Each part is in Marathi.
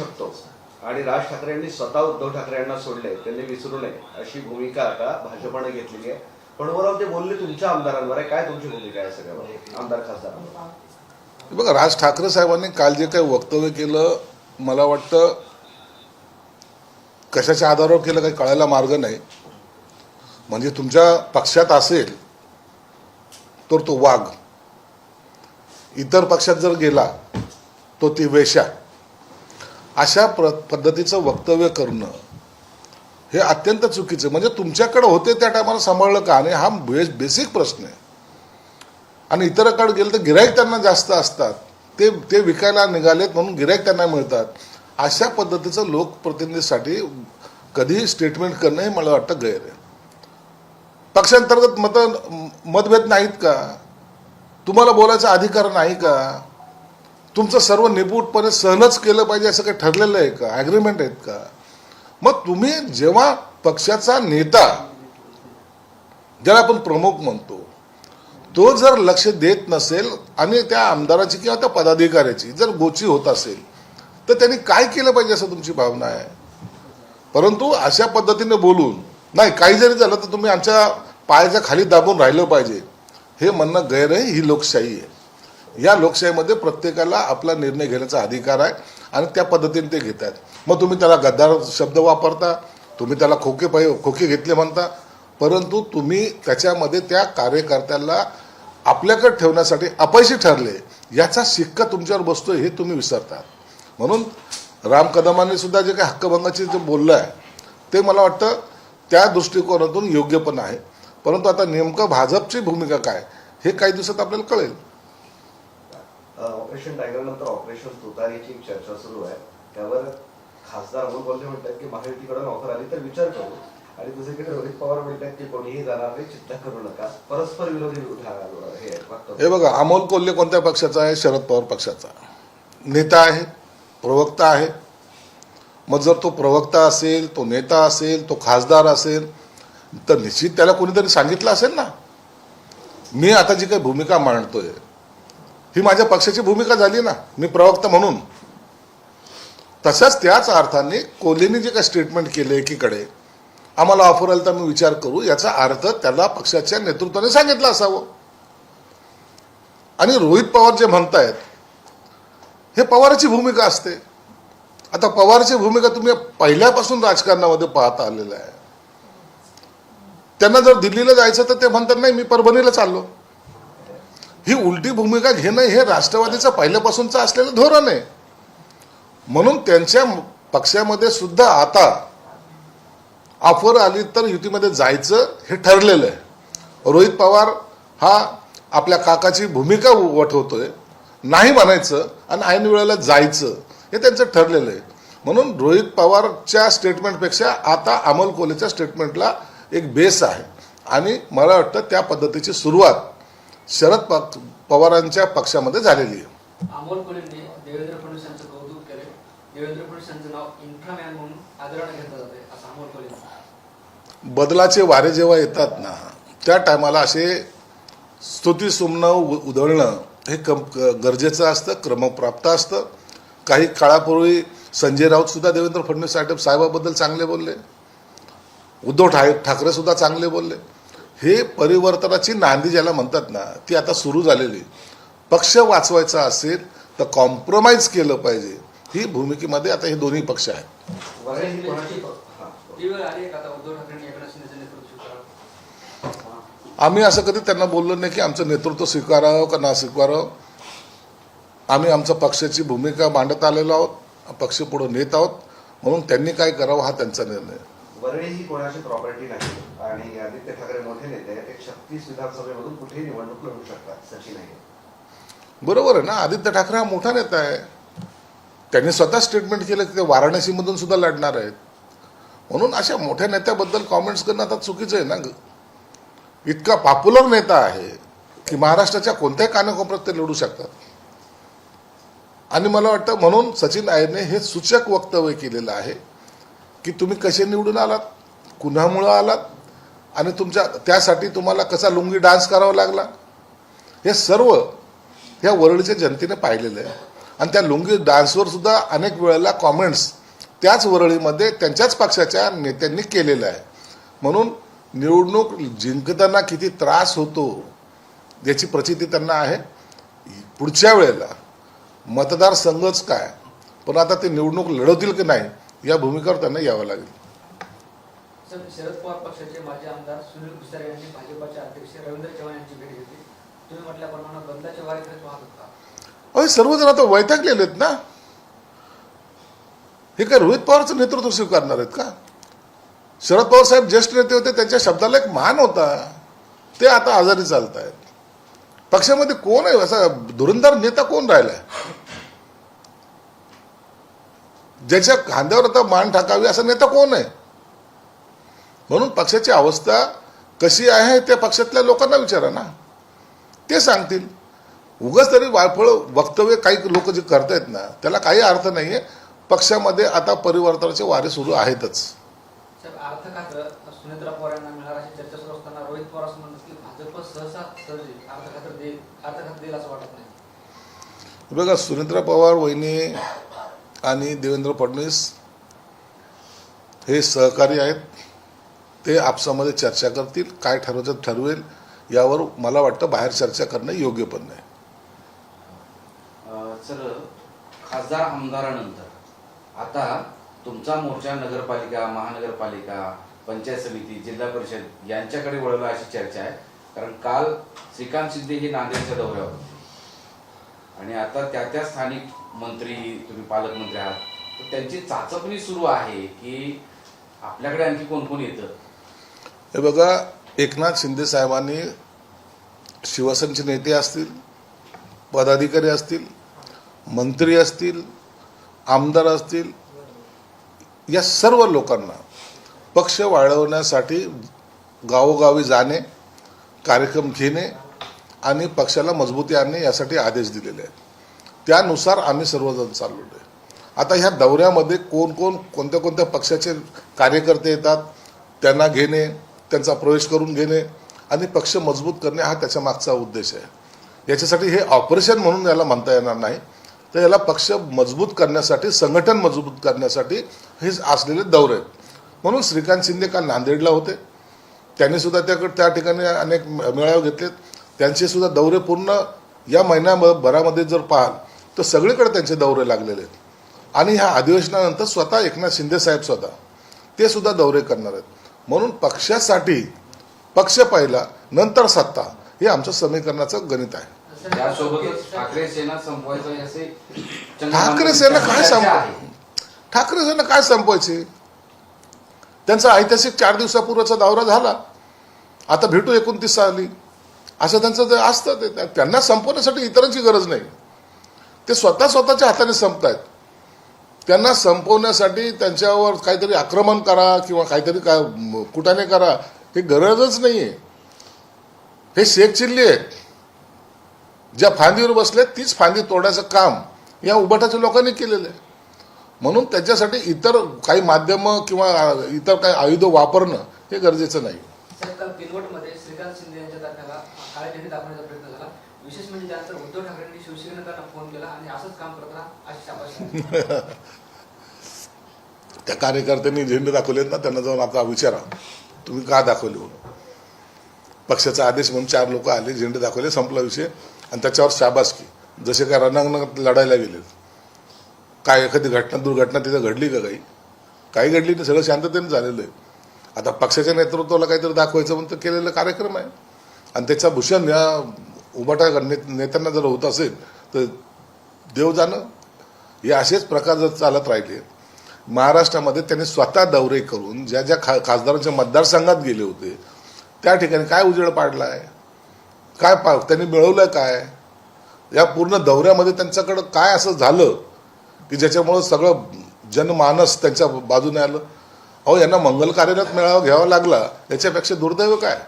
शकतो आणि राज ठाकरे यांनी स्वतः उद्धव ठाकरे यांना सोडले, त्यांनी विसरू नये अशी भूमिका आता भाजपने घेतलेली आहे. पण ओव्हरऑल ते बोलले तुमच्या आमदारांवर आहे, काय तुमची भूमिका आहे सगळ्यावर आमदार खासदार? बघा, राज ठाकरे साहेबांनी काल जे काही वक्तव्य केलं, मला वाटतं कशाच्या आधारावर केलं काही कळायला मार्ग नाही. म्हणजे तुमच्या पक्षात असेल तर तो वाघ, इतर पक्षात जर गेला तो ती वेश्या, अशा पद्धतीचं वक्तव्य करणं हे अत्यंत चुकीचं. म्हणजे तुमच्याकडे होते त्या टायमाला सांभाळलं का? आणि हा बेसिक प्रश्न आहे. आणि इतरांकडे गेलं तर गिराईक त्यांना जास्त असतात, ते विकायला निघालेत म्हणून गिराईक त्यांना मिळतात. अशा पद्धतीचं लोकप्रतिनिधीसाठी कधीही स्टेटमेंट करणं हे मला वाटतं गैर आहे. पक्षांतर्गत मतभेद नाहीत का? तुम्हाला बोलायचा अधिकार नाही का? तुमचं सर्व निपूटपणे सहनच केलं पाहिजे असं काही ठरलेलं आहे का? ॲग्रीमेंट आहेत का? मग तुम्ही जेव्हा पक्षाचा नेता, ज्याला आपण प्रमुख म्हणतो, तो जर लक्ष देत नसेल आणि त्या आमदाराची किंवा त्या पदाधिकाऱ्याची जर गोची होत असेल तर त्यांनी काय केलं पाहिजे असं तुमची भावना आहे. परंतु अशा पद्धतीने बोलून नाही, काही जरी झालं तर तुम्ही आमच्या पायाच्या खाली दाबून राहिलं पाहिजे, हे म्हणणं गैर आहे. ही लोकशाही आहे. या लोकशाहीमध्ये प्रत्येकाला आपला निर्णय घेण्याचा अधिकार आहे आणि त्या पद्धतीने ते घेत आहेत. मग तुम्ही त्याला गद्दार शब्द वापरता, तुम्ही त्याला खोके घेतले म्हणता, परंतु तुम्ही त्याच्यामध्ये त्या कार्यकर्त्याला आपल्याकडे ठेवण्यासाठी अपयशी ठरले याचा शिक्का तुमच्यावर बसतोय हे तुम्ही विसरतात. म्हणून राम कदमांनी सुद्धा जे काही हक्कभंगाचे जे बोललं आहे ते मला वाटतं त्या दृष्टिकोनातून योग्य पण आहे. परंतु आता नेमकं भाजपची भूमिका काय हे काही दिवसात आपल्याला कळेल. ऑपरेशन टायगर नंतर ऑपरेशन तुतारीची चर्चा सुरू आहे. त्यावर खासदार अमोल कोल्हे म्हणतात की महायुतीकडून ऑफर आली तर विचार करू, आणि दुसरीकडे रोहित पवार म्हणतात की कोणीही जाणार नाही, चिंता करू नका. परस्पर विरोधी हे बघा, अमोल कोल्हे कोणत्या पक्षाचा आहे? शरद पवार पक्षाचा नेता आहे, प्रवक्ता आहे. मग जर तो प्रवक्ता असेल, तो नेता असेल, तो खासदार असेल तर निश्चित त्याला कोणीतरी सांगितलं असेल ना. मी आता जी काही भूमिका मांडतोय ही माझ्या पक्षाची भूमिका झाली ना, मी प्रवक्ता म्हणून. तशाच त्याच अर्थाने कोल्हेने जे काही स्टेटमेंट केले एकीकडे आम्हाला ऑफर आला तर मी विचार करू, याचा अर्थ त्याला पक्षाच्या नेतृत्वाने सांगितलं असावं. आणि रोहित पवार जे म्हणतायत हे पवाराची भूमिका असते. आता पवारची भूमिका तुम्ही पहिल्यापासून राजकारणामध्ये पाहता आलेलं आहे. त्यांना जर दिल्लीला जायचं तर ते म्हणतात नाही मी परभणीला चाललो. ही उलटी भूमिका घेणं हे राष्ट्रवादीचं पहिल्यापासूनचं असलेलं धोरण आहे. म्हणून त्यांच्या पक्षामध्ये सुद्धा आता ऑफर आली तर युतीमध्ये जायचं हे ठरलेलं आहे. रोहित पवार हा आपल्या काकाची भूमिका वठवतोय, नाही म्हणायचं आणि ऐन वेळेला जायचं हे त्यांचं ठरलेलं आहे. म्हणून रोहित पवारच्या स्टेटमेंटपेक्षा आता अमोल कोल्हेच्या स्टेटमेंटला एक बेस आहे आणि मला वाटतं त्या पद्धतीची सुरुवात शरद पवारांच्या पक्षामध्ये झालेली आहे. अमोल कोल्हेंनी देवेंद्र फडणवीस यांचं कौतुक केले. देवेंद्र फडणवीस यांचं नाव इन्फ्रामॅन म्हणून आदराने घेतलं जाते असं अमोल कोल्हे. बदलाचे वारे जेव्हा येतात ना त्या टायमाला असे स्तुतीसुमनं उधळणं हे गरजेचं असतं, क्रमप्राप्त असतं. काही काळापूर्वी संजय राऊत सुद्धा देवेंद्र फडणवीस साहेबाबद्दल चांगले बोलले, उद्धव ठाकरे सुद्धा चांगले बोलले. हे परिवर्तनाची नांदी ज्याला म्हणतात ना ती आता सुरू झालेली. पक्ष वाचवायचा असेल तर कॉम्प्रोमाइज केलं पाहिजे, ही भूमिकेमध्ये आता हे दोन्ही पक्ष आहेत. आम्ही असं कधी त्यांना बोललो नाही की आमचं नेतृत्व स्वीकारावं का ना स्वीकारावं. आम्ही आमच्या पक्षाची भूमिका मांडत आलेलो आहोत, पक्ष पुढे नेत आहोत. म्हणून त्यांनी काय करावं हा त्यांचा निर्णय. वरळी ही कोणाची प्रॉपर्टी नाही आणि आदित्य ठाकरे मोठे नेते आहेत. 136 विधानसभेमधून कुठेही निवडणूक लढू शकतात. सचिन आहे बरोबर आहे ना. आदित्य ठाकरे हा मोठा नेता आहे. त्यांनी स्वतः स्टेटमेंट केलं की ते वाराणसीमधून सुद्धा लढणार आहेत. म्हणून अशा मोठ्या नेत्याबद्दल कॉमेंट्स करणं आता चुकीचं आहे ना. इतका पॉप्युलर नेता आहे की महाराष्ट्राच्या कोणत्याही कानाकोपऱ्यात ते लढू शकतात. आणि मला वाटतं म्हणून सचिन आयरने हे सूचक वक्तव्य केलेलं आहे की तुम्ही कसे निवडून आलात, कुणामुळं आलात आणि त्यासाठी तुम्हाला कसा लुंगी डान्स करावा लागला, हे सर्व ह्या वरळीच्या जनतेने पाहिलेलं आहे. आणि त्या लुंगी डान्सवर सुद्धा अनेक वेळेला कॉमेंट्स त्याच वरळीमध्ये त्यांच्याच पक्षाच्या नेत्यांनी केलेलं आहे. म्हणून निवडणूक जिंकताना किती त्रास होतो याची प्रचिती त्यांना आहे. पुढच्या वेळेला मतदारसंघच काय, पण आता ते निवडणूक लढवतील की नाही या भूमिकेवर त्यांना यावं लागेल. सर, शरद पवार पक्षाचे माजी आमदार सुनील भुसारे यांनी भाजपचे अध्यक्ष रवींद्र चव्हाण यांची भेट घेतली. तुम्ही म्हटल्याप्रमाणे बंदाच्या वारीकडे पाहत होता. अरे सर्वजण आता वैतागलेले आहेत ना. हे काय रोहित पवारचं नेतृत्व स्वीकारणार आहेत का? शरद पवार साहेब ज्येष्ठ नेते होते, त्यांच्या शब्दाला एक मान होता. ते आता आजारी चालत आहेत. पक्षामध्ये कोण आहे असा धुरंधार नेता, कोण राहिलाय ज्याच्या खांद्यावर आता मान टाकावी असा नेता कोण आहे? म्हणून पक्षाची अवस्था कशी आहे त्या पक्षातल्या लोकांना विचारा ना, ते सांगतील. उगाच तरी वाळफळ वक्तव्य काही लोक जे करतायत ना त्याला काही अर्थ नाहीये. पक्षामध्ये आता परिवर्तनाचे वारे सुरू आहेतच. साहेब, अर्थखात्र सुनेत्रा पवार यांना मिळणार अशी चर्चा सुरू असताना रोहित पवार असं म्हणतात की भाजप सहजी अर्थखात्र देईल असं वाटत नाही. बघा, सुनेत्रा पवार वहिनी आणि देवेंद्र फडणवीस हे सहकारी आहेत. ते आपसामध्ये चर्चा करतील, काय ठरवायचं ठरवेल यावर मला वाटतं बाहेर चर्चा करणं योग्य पण नाही. सर, खासदार आमदारानंतर आता तुमचा मोर्चा नगरपालिका, महानगरपालिका, पंचायत समिती, जिल्हा परिषद यांच्याकडे वळवला अशी चर्चा आहे. कारण काल श्रीकांत शिंदे हे नांदेडच्या दौऱ्यावर होते आणि आता त्या स्थानिक मंत्री, तुम्ही पालकमंत्री आहात, तर त्यांची चाचपणी सुरू आहे की आपल्याकडे आणखी कोण कोण येतं. हे बघा, एकनाथ शिंदे साहेबांनी शिवसेनेचे नेते असतील, पदाधिकारी असतील, मंत्री असतील, आमदार असतील, या सर्व लोकांना पक्ष वाढवण्यासाठी गावोगावी जाणे, कार्यक्रम घेणे आणि पक्षाला मजबूती आणणे यासाठी आदेश दिलेले आहेत. त्यानुसार आम्ही सर्वजण चाललो आहे. आता ह्या दौऱ्यामध्ये कोण कोण कोणत्या कोणत्या पक्षाचे कार्यकर्ते येतात त्यांना घेणे, त्यांचा प्रवेश करून घेणे आणि पक्ष मजबूत करणे हा त्याच्या मागचा उद्देश आहे. याच्यासाठी हे ऑपरेशन म्हणून याला म्हणता येणार नाही, तर याला पक्ष मजबूत करण्यासाठी, संघटन मजबूत करण्यासाठी हे असलेले दौरे आहेत. म्हणून श्रीकांत शिंदे काल नांदेडला होते. त्यांनी सुद्धा त्या ठिकाणी अनेक मेळावे घेतलेत. त्यांचे सुद्धा दौरे पूर्ण या महिन्याभरामध्ये जर पाहाल तर सगळीकडे त्यांचे दौरे लागलेले आहेत. आणि ह्या अधिवेशनानंतर स्वतः एकनाथ शिंदे साहेब स्वतः ते सुद्धा दौरे करणार आहेत. म्हणून पक्षासाठी पक्ष पहिला, नंतर सत्ता, हे आमचं समीकरणाचं गणित आहे. त्यासोबतच ठाकरे सेना संपवायचं असे ठाकरे सेना काय संपवायची? त्यांचा ऐतिहासिक 4 दिवसापूर्वीचा दौरा झाला. आता भेटू 29 साली असं त्यांचं जे असतं ते त्यांना संपवण्यासाठी इतरांची गरज नाही. ते स्वतःच्या हाताने संपतायत. त्यांना संपवण्यासाठी त्यांच्यावर काहीतरी आक्रमण करा किंवा काहीतरी कुटाने करा हे गरजच नाहीये. हे शेख चिल्ली आहेत. ज्या फांदीवर बसले तीच फांदी तोडायचं काम या उभाटाच्या लोकांनी केलेलं आहे. म्हणून त्याच्यासाठी इतर काही माध्यम किंवा इतर काही आयुध वापरणं हे गरजेचं नाही. काल किनवटमध्ये श्रीकांत शिंदे यांच्या ताफ्याला काळ्या झेंडे दाखवण्याचा प्रयत्न झाला. विशेष म्हणजे त्यानंतर उद्धव ठाकरेंनी शिवसेनेला फोन केला आणि असंच काम करत राहा अशी शाबासकी. त्या कार्यकर्त्यांनी झेंडे दाखवलेत ना, त्यांना जाऊन आता विचारा तुम्ही का दाखवले म्हणून. पक्षाचा आदेश म्हणून 4 लोक आले, झेंडे दाखवले, संपला विषय. आणि त्याच्यावर शाबासकी, जसे काय रणांगणात लढायला गेले. काय एखादी दुर्घटना तिथं घडली का? काही घडली नाही, सगळं शांततेने झालेलं आहे. आता पक्षाच्या नेतृत्वाला काहीतरी दाखवायचं म्हणून केलेला कार्यक्रम आहे. आणि त्याचा भूषण या उभाटा नेत्यांना जर होत असेल तर देव जाणं. हे असेच प्रकार जर चालत राहिले, महाराष्ट्रामध्ये त्यांनी स्वतः दौरे करून ज्या ज्या खासदारांच्या मतदारसंघात गेले होते त्या ठिकाणी काय उजेड पाडला आहे, काय त्यांनी मिळवलं काय, या पूर्ण दौऱ्यामध्ये त्यांच्याकडं काय असं झालं की ज्याच्यामुळं सगळं जनमानस त्यांच्या बाजूने आलं. अहो, यांना मंगल कार्यालयात मेळावा घ्यावा लागला, याच्यापेक्षा दुर्दैव काय?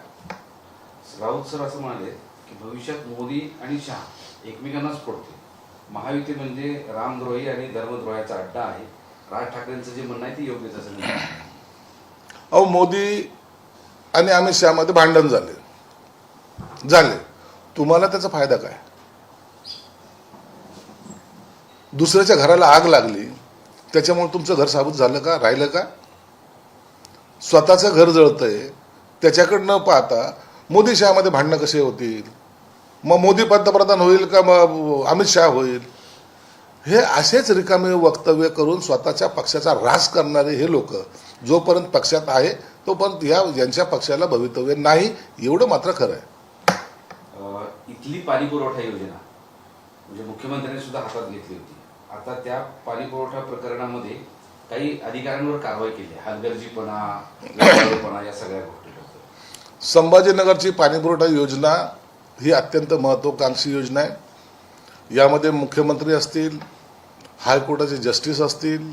राऊत सर असं म्हणाले की भविष्यात मोदी आणि शहा एकमेकांनाच फोडतील. महायुती म्हणजे रामद्रोही आणि धर्मद्रोहाचा अड्डा आहे. राज ठाकरेंचं जे म्हणणं आहे ते योग्यच असं नाही. अहो, मोदी आणि अमित शहामध्ये भांडण झाले, तुम्हाला त्याचा फायदा काय? दुसऱ्याच्या घराला आग लागली, त्याच्यामुळे तुमचं घर साबूत झालं का, राहिलं का? स्वतःचं घर जळतंय, त्याच्याकडे न पाहता मोदी शहामध्ये भांडणं कसे होतील? मग मोदी पंतप्रधान होईल का मग अमित शहा होईल? हे असेच रिकामे वक्तव्य करून स्वतःच्या पक्षाचा ऱ्हास करणारे हे लोक जोपर्यंत पक्षात आहे तोपर्यंत यांच्या पक्षाला भवितव्य नाही, एवढं मात्र खरं आहे. इथली पाणी पुरवठा योजना म्हणजे मुख्यमंत्र्यांनी सुद्धा हातात घेतली होती. आता त्या पाणी पुरवठा प्रकरणामध्ये काही अधिकाऱ्यांवर कारवाई केली, हलगर्जीपणा, लाचारपणा या सगळ्या गोष्टी. संभाजीनगरची पाणीपुरवठा योजना ही अत्यंत महत्त्वाकांक्षी योजना आहे. यामध्ये मुख्यमंत्री असतील, हायकोर्टाचे जस्टिस असतील,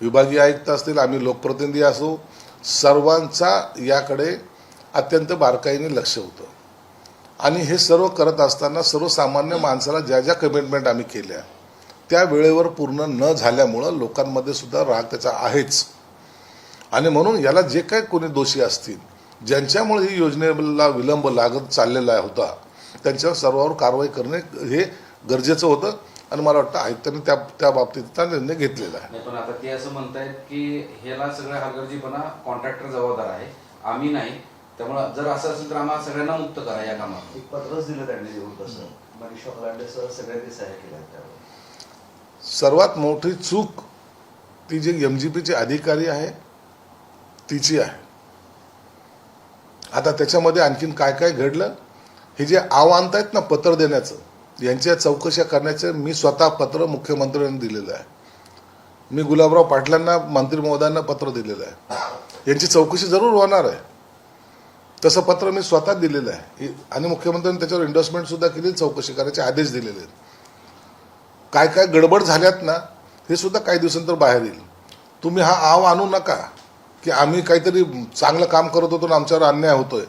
विभागीय आयुक्त असतील, आम्ही लोकप्रतिनिधी असो, सर्वांचा याकडे अत्यंत बारकाईने लक्ष होतं. आणि हे सर्व करत असताना सर्वसामान्य माणसाला ज्या ज्या कमिटमेंट आम्ही केल्या त्या वेळेवर पूर्ण न झाल्यामुळं लोकांमध्ये सुद्धा राग त्याचा आहेच. आणि म्हणून याला जे काही कोणी दोषी असतील, ज्यांच्यामुळे ही योजनेला विलंब लागत चाललेला होता, त्यांच्यावर सर्वांवर कारवाई करणे हे गरजेचं होतं. आणि मला वाटतं आयुक्तांनी त्या बाबतीतचा निर्णय घेतलेला आहे. पण आता ते असं म्हणतायत की ह्याला सगळं हलगर्जीपणा कॉन्ट्रॅक्टर जबाबदार आहे, आम्ही नाही. त्यामुळे जर असं असेल तर आम्हाला सगळ्यांना मुक्त करा या कामात. एक पत्रच दिलं त्यांनी देऊन, तसं मनीषा फलांडेसह सगळ्यांनी सह्या केल्या त्यावर. सर्वात मोठी चूक ती जी MGPचे अधिकारी आहे तिची आहे. आता त्याच्यामध्ये आणखीन काय काय घडलं, हे जे आव्हान आहेत ना पत्र देण्याचं, यांच्या चौकशा करण्याचं मी स्वतः पत्र मुख्यमंत्र्यांनी दिलेलं आहे. मी गुलाबराव पाटलांना, मंत्री महोदयांना पत्र दिलेलं आहे. यांची चौकशी जरूर होणार आहे, तसं पत्र मी स्वतः दिलेलं आहे. आणि मुख्यमंत्र्यांनी त्याच्यावर एन्डोर्समेंट सुद्धा केली, चौकशी करायचे आदेश दिलेले आहेत. काय काय गडबड झाल्यात ना हे सुद्धा काही दिवसांतर बाहेर येईल. तुम्ही हा आव आणू नका की आम्ही काहीतरी चांगलं काम करत होतो आणि आमच्यावर अन्याय होतोय.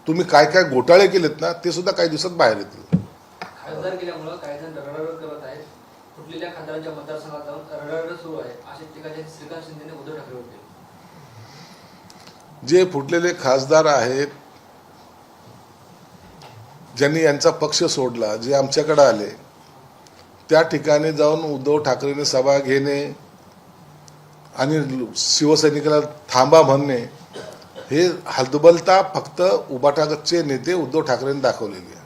तुम्ही काय काय घोटाळे केलेत ना ते सुद्धा काही दिवसात बाहेर येतील. खासदार केल्यामुळे काही जण रडारड करत आहेत, फुटलेल्या खासदारांच्या मतदारसंघात जाऊन रडारड सुरू आहे, अशी टीका श्रीकांत शिंदेने उद्धव ठाकरेवर केली. जे फुटलेले खासदार आहेत, ज्यांनी यांचा पक्ष सोडला, जे आमच्याकडे आले, त्या ठिकाणी जाऊन उद्धव ठाकरेंनी सभा घेणे आणि शिवसैनिकाला थांबा म्हणणे, हे हलदुबलता फक्त उबाटाचे नेते उद्धव ठाकरेंनी दाखवलेली आहे.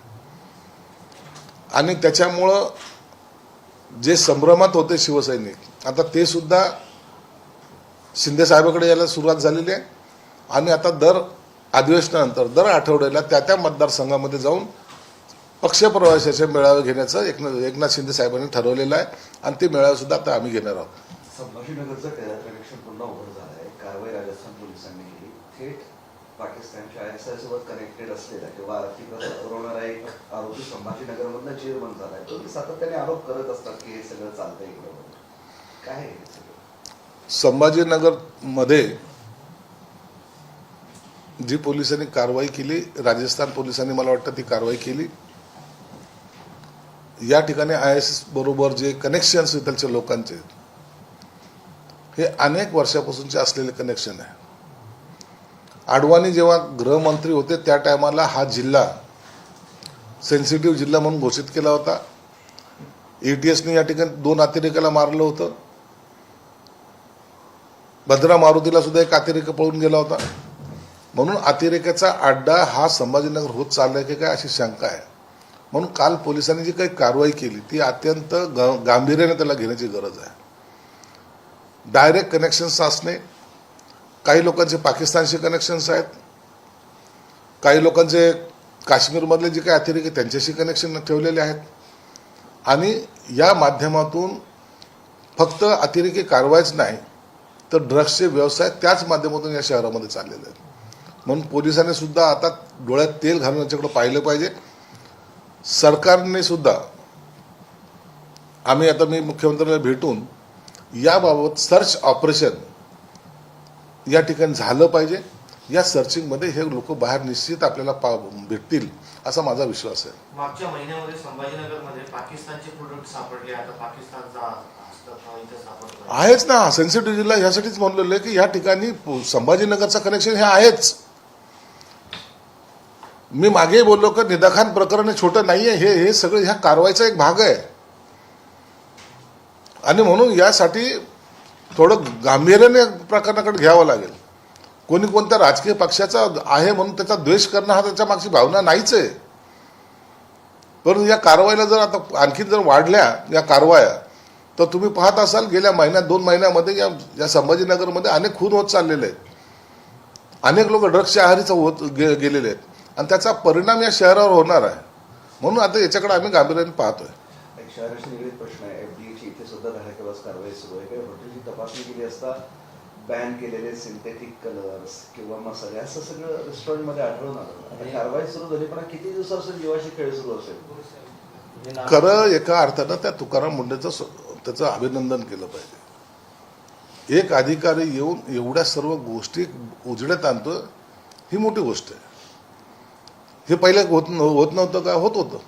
आणि त्याच्यामुळं जे संभ्रमात होते शिवसैनिक, आता ते सुद्धा शिंदे साहेबाकडे यायला सुरुवात झालेली आहे. आणि आता दर अधिवेशनानंतर दर आठवड्याला त्या मतदारसंघामध्ये जाऊन पक्षप्रवेशाचे मेळावे घेण्याचं एकनाथ शिंदे साहेबांनी ठरवलेलं आहे. आणि ते मेळावे सुद्धा आता आम्ही घेणार आहोत. संभाजीनगरचं कनेक्शन पुन्हा उघड झालं आहे. कारवाई राजस्थान पोलिसांनी केली. थेट पाकिस्तानच्या ISI सोबत कनेक्टेड असलेला किंवा आर्थिक पुरवणारा एक आरोपी संभाजीनगरमधला जेरबंद झालाय. तो सातत्याने आरोप करत असतात की हे सगळं चालतंय इकडं. काय आहे हे सगळं? संभाजीनगरमध्ये जी पोलिसांनी कारवाई केली, राजस्थान पोलिसांनी मला वाटतं ती कारवाई केली. या ठिकाणी ISIS बरोबर जे कनेक्शन्स इथलच्या लोकांचे, हे अनेक वर्षापासूनचे असलेले कनेक्शन आहे. आडवाणी जेव्हा गृहमंत्री होते त्या टायमाला हा जिल्हा सेन्सिटिव्ह जिल्हा म्हणून घोषित केला होता. ATSने या ठिकाणी 2 अतिरेकाला मारलं होतं. भद्रा मारुतीला सुद्धा एक अतिरेक पळून गेला होता. म्हणून अतिरेकाचा अड्डा हा संभाजीनगर होत चाललाय की काय अशी शंका आहे. म्हणून काल पोलिसांनी जी काही कारवाई केली ती अत्यंत गांभीर्याने त्याला घेण्याची गरज आहे. डायरेक्ट कनेक्शन्स असणे, काही लोकांचे पाकिस्तानशी कनेक्शन्स आहेत, काही लोकांचे काश्मीरमधले जे काही अतिरेकी त्यांच्याशी कनेक्शन ठेवलेले आहेत. आणि या माध्यमातून फक्त अतिरेकी कारवाईच नाही तर ड्रग्सचे व्यवसाय त्याच माध्यमातून या शहरामध्ये चाललेले आहेत. म्हणून पोलिसांनी सुद्धा आता डोळ्यात तेल घालून याच्याकडे पाहिलं पाहिजे. सरकारने सुद्धा, मी मुख्यमंत्र्यांना भेटून याबाबत सर्च ऑपरेशन या ठिकाणी झालं पाहिजे. या सर्चिंगमध्ये हे लोक बाहेर निश्चित आपल्याला भेटतील असा माझा विश्वास आहे. मागच्या महिन्यामध्ये संभाजीनगरमध्ये पाकिस्तानचे प्रोडक्ट सापडले. आता पाकिस्तानचा हस्तक्षेप इथे सापडतो आहेच ना. सेन्सिटिव्ह जिल्हा ह्यासाठीच म्हणलेलं आहे की या ठिकाणी संभाजीनगरचं कनेक्शन हे आहेच. मी मागे बोललो की निदाखान प्रकरण छोटं नाहीये, हे सगळं ह्या कारवाईचा एक भाग आहे. आणि म्हणून यासाठी थोडं गांभीर्याने प्रकरणाकडे घ्यावं लागेल. कोणी कोणत्या राजकीय पक्षाचा आहे म्हणून त्याचा द्वेष करणं हा त्याच्या मागची भावना नाहीच आहे. परंतु या कारवाईला जर आता आणखी जर वाढल्या या कारवाया, तर तुम्ही पाहत असाल गेल्या महिन्यात 2 महिन्यामध्ये या संभाजीनगरमध्ये अनेक खून होत चाललेले आहेत. अनेक लोक ड्रग्सच्या आहारीच गेलेले आहेत आणि त्याचा परिणाम या शहरावर होणार आहे. म्हणून आता याच्याकडे आम्ही गांभीर्याने पाहतोय. एक शहराशी निगडीत प्रश्न आहे. एफडीएची इथे सुद्धा धडाकेबाज कारवाई सुरू आहे. काही हॉटेलची तपासणी केली असता बॅन केलेले सिंथेटिक कलर्स किंवा मसाले असं सगळं रेस्टॉरंटमध्ये आढळून आलं. आता कारवाई सुरू झाली, पण किती दिवसापासून जीवाशी खेळ सुरू असेल? खरं एका अर्थानं त्या तुकाराम मुंडेचं त्याचं अभिनंदन केलं पाहिजे. एक अधिकारी येऊन एवढ्या सर्व गोष्टी उजेडात आणतो, ही मोठी गोष्ट आहे. हे पहिले होत नव्हतं का? होत होतं.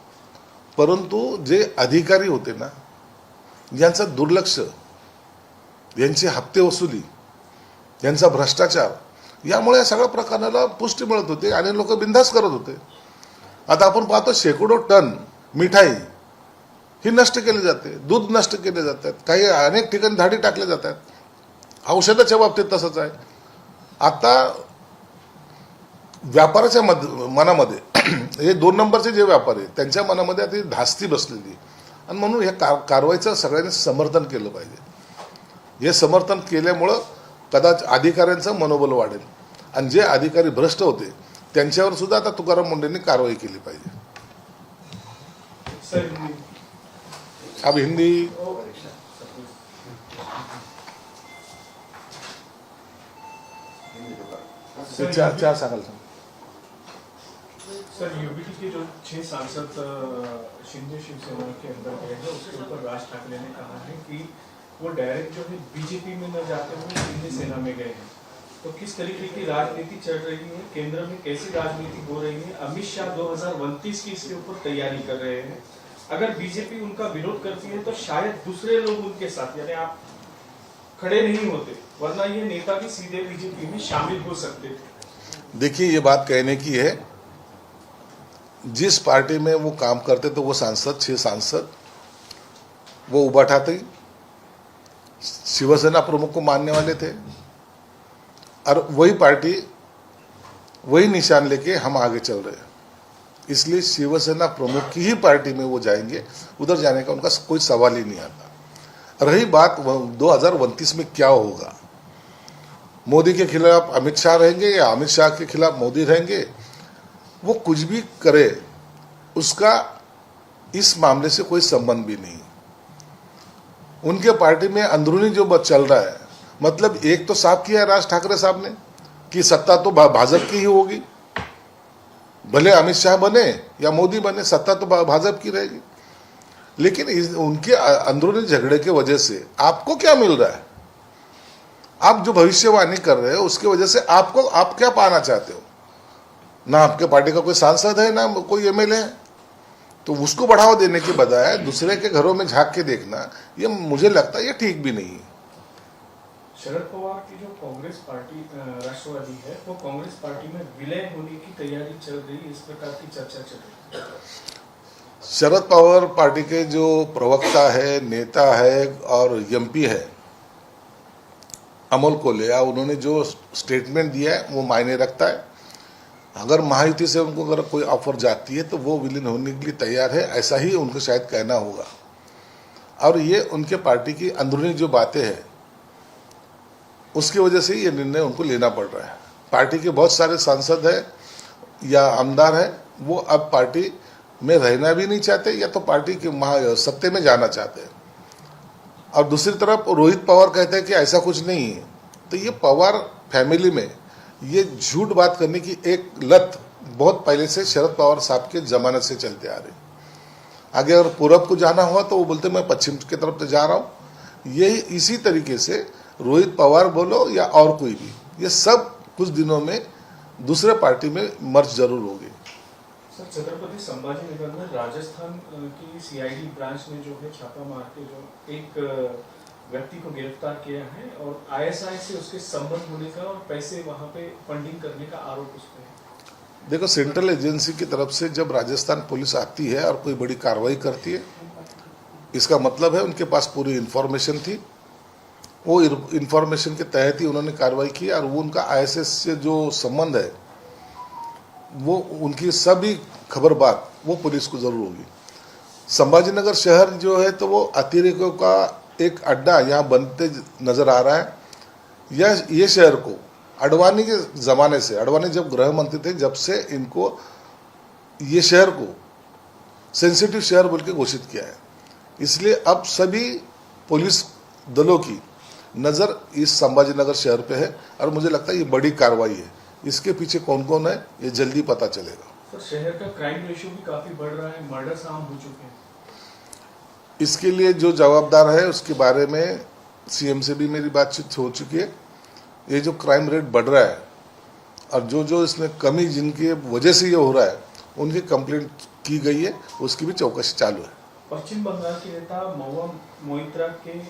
परंतु जे अधिकारी होते ना, यांचं दुर्लक्ष, यांची हप्ते वसुली, यांचा भ्रष्टाचार, यामुळे या सगळ्या प्रकरणाला पुष्टी मिळत होती आणि लोक बिनधास्त करत होते. आता आपण पाहतो शेकडो टन मिठाई ही नष्ट केली जाते, दूध नष्ट केले जातात, काही अनेक ठिकाणी धाडी टाकल्या जातात. औषधाच्या बाबतीत तसंच आहे. आता व्यापाराच्या मनामध्ये हे 2 नंबरचे जे व्यापारी त्यांच्या मनामध्ये आता धास्ती बसलेली आणि म्हणून ह्या कारवाईचं सगळ्यांनी समर्थन केलं पाहिजे. हे समर्थन केल्यामुळं कदाचित अधिकाऱ्यांचं मनोबल वाढेल आणि जे अधिकारी भ्रष्ट होते त्यांच्यावर सुद्धा आता तुकाराम मुंडेंनी कारवाई केली पाहिजे. अब हिंदी चार सांगाल. सर, यूबीटी के जो 6 सांसद शिंदे शिवसेना के अंदर गए हैं, उसके ऊपर राज ठाकरे ने कहा है कि वो डायरेक्ट जो है बीजेपी में न जाते हुए शिंदे सेना में गए हैं. तो किस तरीके की राजनीति चल रही है, केंद्र में कैसी राजनीति हो रही है? अमित शाह 2029 की इसके ऊपर तैयारी कर रहे हैं. अगर बीजेपी उनका विरोध करती है तो शायद दूसरे लोग उनके साथ, यानी आप खड़े नहीं होते, वरना ये नेता भी सीधे बीजेपी में शामिल हो सकते थे. देखिए, ये बात कहने की है, जिस पार्टी में वो काम करते तो वो सांसद 6 सांसद वो उबाठाते शिवसेना प्रमुख को मानने वाले थे और वही पार्टी वही निशान लेके हम आगे चल रहे हैं. इसलिए शिवसेना प्रमुख की ही पार्टी में वो जाएंगे, उधर जाने का उनका कोई सवाल ही नहीं आता. रही बात 2029 में क्या होगा, मोदी के खिलाफ अमित शाह रहेंगे या अमित शाह के खिलाफ मोदी रहेंगे, वो कुछ भी करे उसका इस मामले से कोई संबंध भी नहीं. उनके पार्टी में अंदरूनी जो चल रहा है, मतलब एक तो साफ किया है राज ठाकरे साहब ने कि सत्ता तो भाजपा की ही होगी, भले अमित शाह बने या मोदी बने, सत्ता तो भाजपा की रहेगी. लेकिन उनके अंदरूनी झगड़े की वजह से आपको क्या मिल रहा है? आप जो भविष्यवाणी कर रहे हो उसकी वजह से आप क्या पाना चाहते हो? ना आपके पार्टी का कोई सांसद है, ना कोई एमएलए है. तो उसको बढ़ावा देने के बजाय दूसरे के घरों में झांक के देखना, ये मुझे लगता है ये ठीक भी नहीं है. शरद पवार की जो कांग्रेस पार्टी राष्ट्रवादी है, वो कांग्रेस पार्टी में विलय होने की तैयारी चल रही है, इस प्रकार की चर्चा चल रही है. शरद पवार पार्टी के जो प्रवक्ता है, नेता है और एमपी है अमोल कोल्हे, उन्होंने जो स्टेटमेंट दिया है वो मायने रखता है. अगर महायुति से उनको अगर कोई ऑफर जाती है तो वो विलीन होने के लिए तैयार है, ऐसा ही उनको शायद कहना होगा. और ये उनके पार्टी की अंदरूनी जो बातें हैं उसकी वजह से ये निर्णय उनको लेना पड़ रहा है. पार्टी के बहुत सारे सांसद हैं या आमदार हैं, वो अब पार्टी में रहना भी नहीं चाहते या तो पार्टी के सत्ते में जाना चाहते हैं. और दूसरी तरफ रोहित पवार कहते हैं कि ऐसा कुछ नहीं है. तो ये पवार फैमिली में ये झूठ बात करने की एक लत बहुत पहले से शरद पवार साहब के जमानत से चलते आ रही. आगे अगर पूरब को जाना हुआ तो वो बोलते मैं पश्चिम की तरफ जा रहा हूँ. यही इसी तरीके से रोहित पवार बोलो या और कोई भी, ये सब कुछ दिनों में दूसरे पार्टी में मर्ज जरूर होगी. सर, छत्रपति संभाजीनगर में राजस्थान की सीआईडी ब्रांच ने जो है छापा मार के जो एक व्यक्ति को गिरफ्तार किया है और आईएसआई से उसके संबंध होने का और पैसे वहां पे फंडिंग करने का आरोप उस पर है. देखो, सेंट्रल एजेंसी की तरफ से जब राजस्थान पुलिस आती है और कोई बड़ी कार्रवाई करती है इसका मतलब है उनके पास पूरी इंफॉर्मेशन थी, वो इंफॉर्मेशन के तहत ही उन्होंने कार्रवाई की और वो उनका आईएसएस से जो संबंध है वो उनकी सभी खबर बात वो पुलिस को जरूर होगी। संभाजीनगर शहर जो है तो वो अतिरेकों का एक अड्डा यहाँ बनते नजर आ रहा है। ये शहर को अडवाणी के ज़माने से, अडवाणी जब गृह मंत्री थे जब से इनको ये शहर को सेंसिटिव शहर बोल के घोषित किया है। इसलिए अब सभी पुलिस दलों की नज़र इस संभाजीनगर शहर पे है और मुझे लगता है ये बड़ी कार्रवाई है। इसके पीछे कौन कौन है ये जल्दी पता चलेगा। तो शहर का क्राइम रेशियो भी काफी बढ़ रहा है, मर्डर्स आम हो चुके हैं। इसके लिए जो जवाबदार है उसके बारे में सीएम से भी मेरी बातचीत हो चुकी है। ये जो क्राइम रेट बढ़ रहा है और जो इसमें कमी जिनकी वजह से ये हो रहा है उनकी कंप्लेंट की गई है, उसकी भी चौकसी चालू है। पश्चिम बंगाल के नेता महुआ मोइत्रा के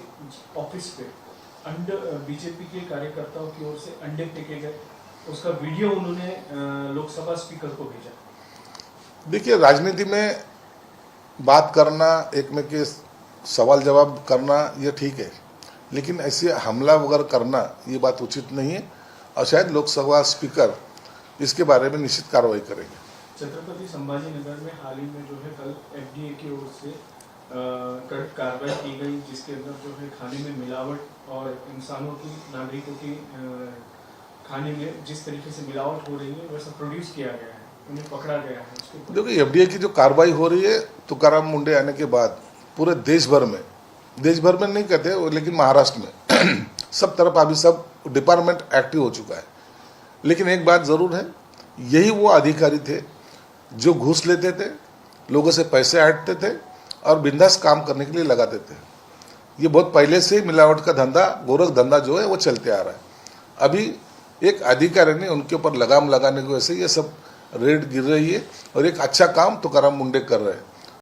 ऑफिस पे बीजेपी के कार्यकर्ताओं की ओर से अंडे फेंके गए, उसका वीडियो उन्होंने लोकसभा स्पीकर को भेजा। देखिए, राजनीति में बात करना, एक में के सवाल जवाब करना ये ठीक है, लेकिन ऐसे हमला वगैरह करना ये बात उचित नहीं है और शायद लोकसभा स्पीकर इसके बारे में निश्चित कार्रवाई करेंगे। छत्रपति संभाजीनगर में हाल ही में जो है कल एफडीए की ओर से कड़क कार्रवाई की गई, जिसके अंदर जो है खाने में मिलावट और इंसानों की, नागरिकों की खाने में जिस तरीके से मिलावट हो रही है वैसा प्रोड्यूस किया गया है, उन्हें पकड़ा गया है। देखिए, एफडीए की जो कार्रवाई हो रही है तुकाराम मुंडे आने के बाद पूरे देश भर में नहीं कहते लेकिन महाराष्ट्र में सब तरफ अभी सब डिपार्टमेंट एक्टिव हो चुका है। लेकिन एक बात जरूर है, यही वो अधिकारी थे जो घूस लेते थे, लोगों से पैसे ऐंठते थे और बिंदास काम करने के लिए लगाते थे। ये बहुत पहले से मिलावट का धंधा, गोरख धंधा जो है वो चलते आ रहा है। अभी एक अधिकारी ने उनके ऊपर लगाम लगाने की वजह से ये सब रेड गिर रही है और एक अच्छा काम तुकाराम मुंडे कर रहे हैं।